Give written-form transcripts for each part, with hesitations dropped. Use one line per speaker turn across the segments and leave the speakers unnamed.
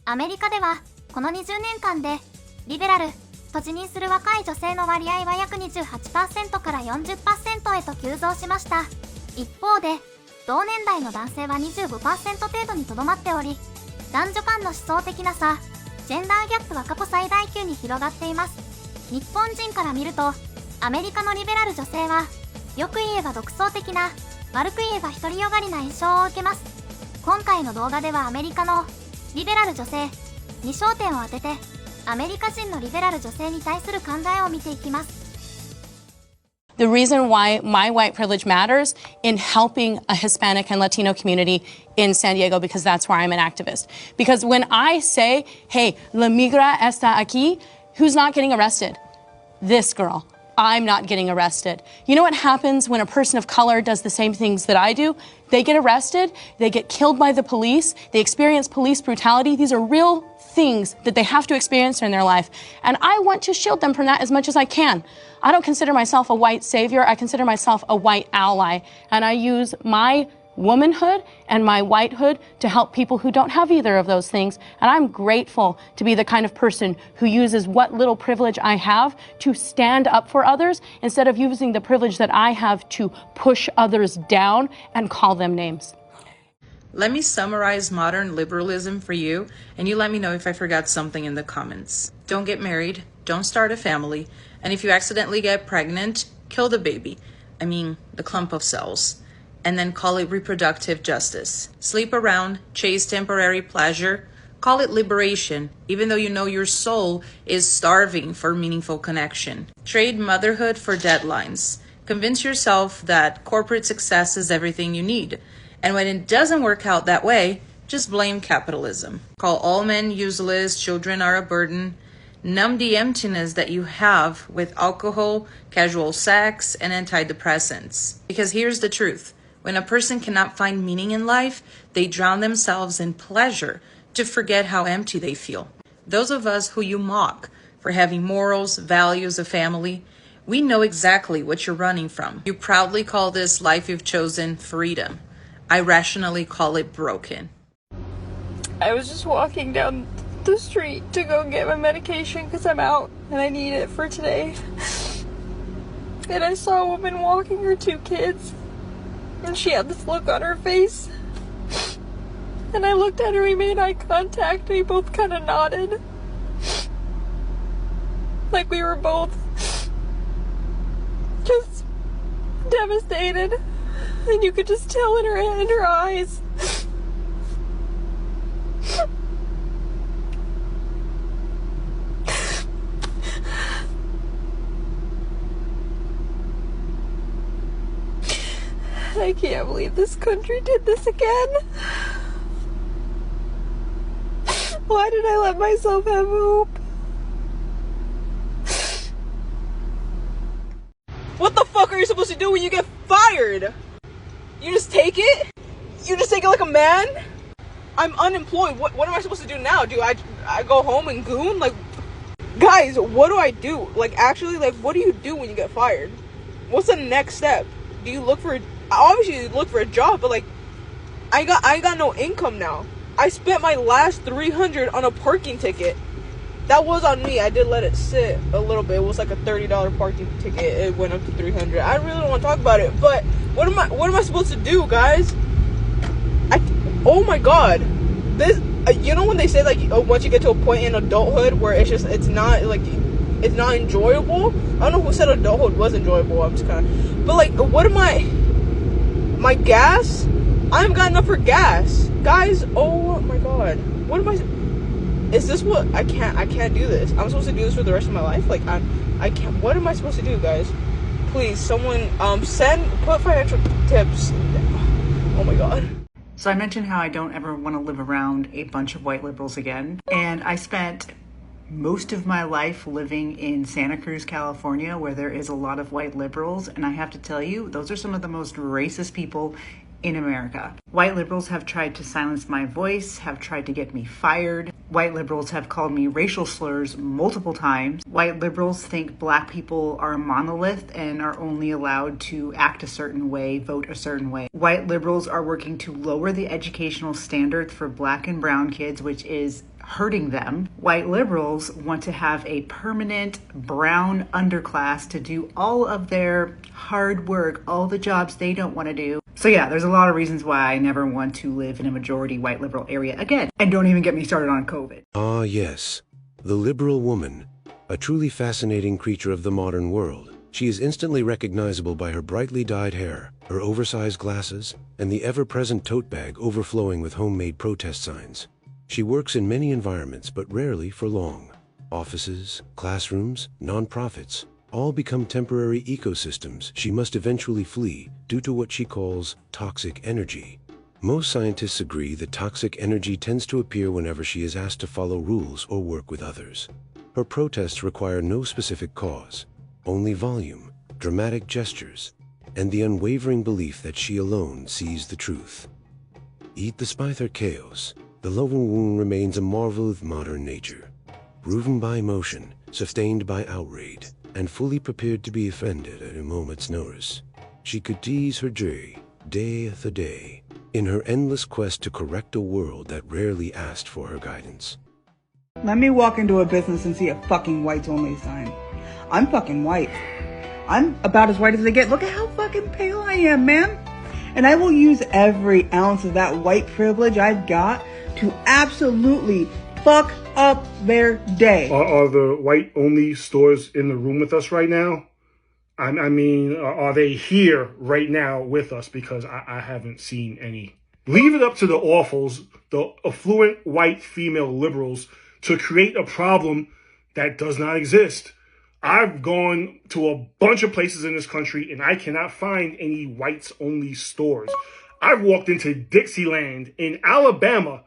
アメリカではこの20年間でリベラルと自認する若い女性の割合は約 28% から 40% へと急増しました。一方で同年代の男性は 25% 程度にとどまっており、男女間の思想的な差、ジェンダーギャップは過去最大級に広がっています。日本人から見るとアメリカのリベラル女性はよく言えば独創的な、悪く言えば独りよがりな印象を受けます。今回の動画ではアメリカのリベラル女性に焦点を当てて、アメリカ人のリベラル女性に対する考えを見ていきます。
The reason why my white privilege matters in helping a Hispanic and Latino community in San Diego, because that's where I'm an activist. Because when I say, hey, la migra está aquí, who's not getting arrested? This girl. I'm not getting arrested. You know what happens when a person of color does the same things that I do? They get arrested, they get killed by the police, they experience police brutality. These are real things that they have to experience in their life. And I want to shield them from that as much as I can. I don't consider myself a white savior. I consider myself a white ally. And I use my womanhood and my whitehood to help people who don't have either of those things. And I'm grateful to be the kind of person who uses what little privilege I have to stand up for others instead of using the privilege that I have to push others down and call them names.
Let me summarize modern liberalism for you, and you let me know if I forgot something in the comments. Don't get married, don't start a family, and if you accidentally get pregnant, kill the baby. I mean, the clump of cells. And then call it reproductive justice. Sleep around, chase temporary pleasure, call it liberation, even though you know your soul is starving for meaningful connection. Trade motherhood for deadlines. Convince yourself that corporate success is everything you need. And when it doesn't work out that way, just blame capitalism. Call all men useless, children are a burden. Numb the emptiness that you have with alcohol, casual sex, and antidepressants. Because here's the truth. When a person cannot find meaning in life, they drown themselves in pleasure to forget how empty they feel. Those of us who you mock for having morals, values, a family, we know exactly what you're running from. You proudly call this life you've chosen freedom. I rationally call it broken.
I was just walking down the street to go get my medication because I'm out and I need it for today. And I saw a woman walking her 2 kids. And she had this look on her face. And I looked at her, we made eye contact, and we both kind of nodded. Like we were both just devastated. And you could just tell in her eyes. I can't believe this country did this again. Why did I let myself have hope? What the fuck are you supposed to do when you get fired? You just take it? You just take it like a man? I'm unemployed. What am I supposed to do now? Do I go home and goon? Like, guys, what do I do? Like, actually, like, what do you do when you get fired? What's the next step? Do you look for obviously you look for a job, but like I got no income now. I spent my last $300 on a parking ticket. That was on me. I did let it sit a little bit. It was like a $30 parking ticket. It went up to $300. I really don't want to talk about it, but what am I supposed to do, guys? Oh my god. This you know when they say like once you get to a point in adulthood where it's not enjoyable. I don't know who said adulthood was enjoyable. I'm just kind of, but like, what am my gas? I haven't got enough for gas, guys. Oh my god, what am I? Is this what I can't do this? I'm supposed to do this for the rest of my life? Like I can't. What am I supposed to do, guys? Please, someone put financial tips. Oh my god.
So I mentioned how I don't ever want to live around a bunch of white liberals again, and I spent most of my life living in Santa Cruz, California, where there is a lot of white liberals, and I have to tell you, those are some of the most racist people in America. White liberals have tried to silence my voice, have tried to get me fired. White liberals have called me racial slurs multiple times. White liberals think black people are a monolith and are only allowed to act a certain way, vote a certain way. White liberals are working to lower the educational standards for black and brown kids, which is hurting them. White liberals want to have a permanent brown underclass to do all of their hard work, all the jobs they don't want to do. So yeah, there's a lot of reasons why I never want to live in a majority white liberal area again. And don't even get me started on COVID.
Ah, yes. The liberal woman. A truly fascinating creature of the modern world. She is instantly recognizable by her brightly dyed hair, her oversized glasses, and the ever-present tote bag overflowing with homemade protest signs. She works in many environments, but rarely for long. Offices, classrooms, nonprofits, all become temporary ecosystems she must eventually flee due to what she calls toxic energy. Most scientists agree that toxic energy tends to appear whenever she is asked to follow rules or work with others. Her protests require no specific cause, only volume, dramatic gestures, and the unwavering belief that she alone sees the truth. Yet despite her chaos, the lone woman remains a marvel of modern nature, proven by emotion, sustained by outrage, and fully prepared to be offended at a moment's notice. She could tease her jury day after day in her endless quest to correct a world that rarely asked for her guidance.
Let me walk into a business and see a fucking whites only sign. I'm fucking white. I'm about as white as they get. Look at how fucking pale I am, man. And I will use every ounce of that white privilege I've got to absolutely fuck up their day.
Are the white only stores in the room with us right now? I mean, are they here right now with us? Because I haven't seen any. Leave it up to the awfuls, the affluent white female liberals, to create a problem that does not exist. I've gone to a bunch of places in this country and I cannot find any whites only stores. I've walked into Dixieland in Alabama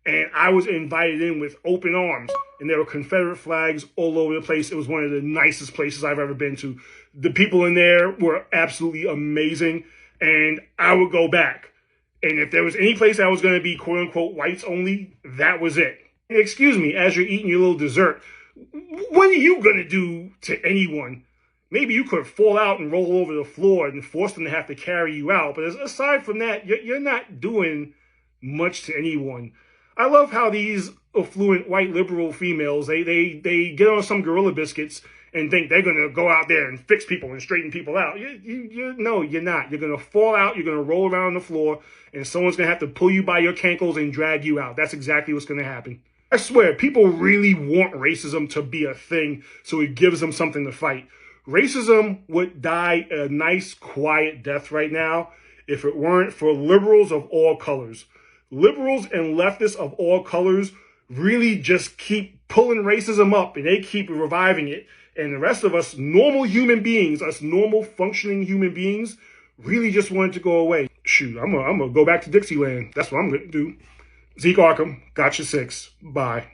and I was invited in with open arms, and there were Confederate flags all over the place. It was one of the nicest places I've ever been to. The people in there were absolutely amazing, and I would go back. And if there was any place that was going to be quote unquote whites only, that was it. Excuse me, as you're eating your little dessert, what are you going to do to anyone? Maybe you could fall out and roll over the floor and force them to have to carry you out. But aside from that, you're not doing much to anyone. I love how these affluent white liberal females, they get on some gorilla biscuits and think they're going to go out there and fix people and straighten people out. No, you're not. You're going to fall out. You're going to roll around the floor and someone's going to have to pull you by your cankles and drag you out. That's exactly what's going to happen. I swear, people really want racism to be a thing, so it gives them something to fight. Racism would die a nice, quiet death right now if it weren't for liberals of all colors. Liberals and leftists of all colors really just keep pulling racism up and they keep reviving it. And the rest of us normal human beings, us normal functioning human beings, really just want it to go away. Shoot, I'm gonna go back to Dixieland. That's what I'm gonna do. Zeke Arkham, gotcha 6. Bye.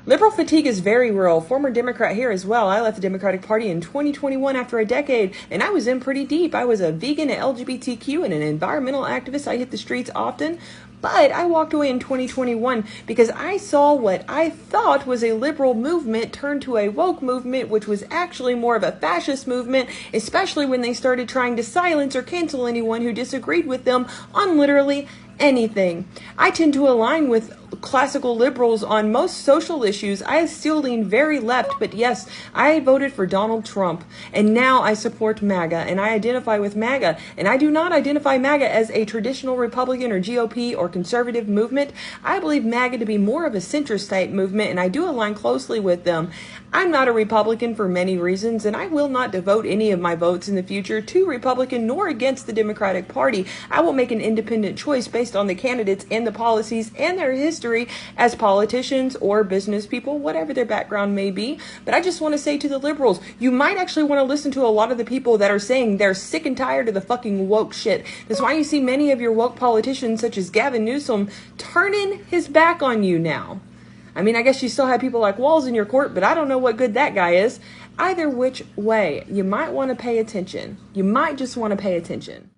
Liberal fatigue is very real. Former Democrat here as well. I left the Democratic Party in 2021 after a decade, and I was in pretty deep. I was a vegan, an LGBTQ, and an environmental activist. I hit the streets often, but I walked away in 2021 because I saw what I thought was a liberal movement turn to a woke movement, which was actually more of a fascist movement, especially when they started trying to silence or cancel anyone who disagreed with them on literally anything. I tend to align with classical liberals on most social issues. I still lean very left, but yes, I voted for Donald Trump, and now I support MAGA, and I identify with MAGA, and I do not identify MAGA as a traditional Republican or GOP or conservative movement. I believe MAGA to be more of a centrist type movement, and I do align closely with them. I'm not a Republican for many reasons, and I will not devote any of my votes in the future to Republican nor against the Democratic Party. I will make an independent choice based on the candidates and the policies and their history as politicians or business people, whatever their background may be. But I just want to say to the liberals, you might actually want to listen to a lot of the people that are saying they're sick and tired of the fucking woke shit. That's why you see many of your woke politicians, such as Gavin Newsom, turning his back on you now. I mean, I guess you still have people like Walz in your court, but I don't know what good that guy is. Either which way, you might want to pay attention. You might just want to pay attention.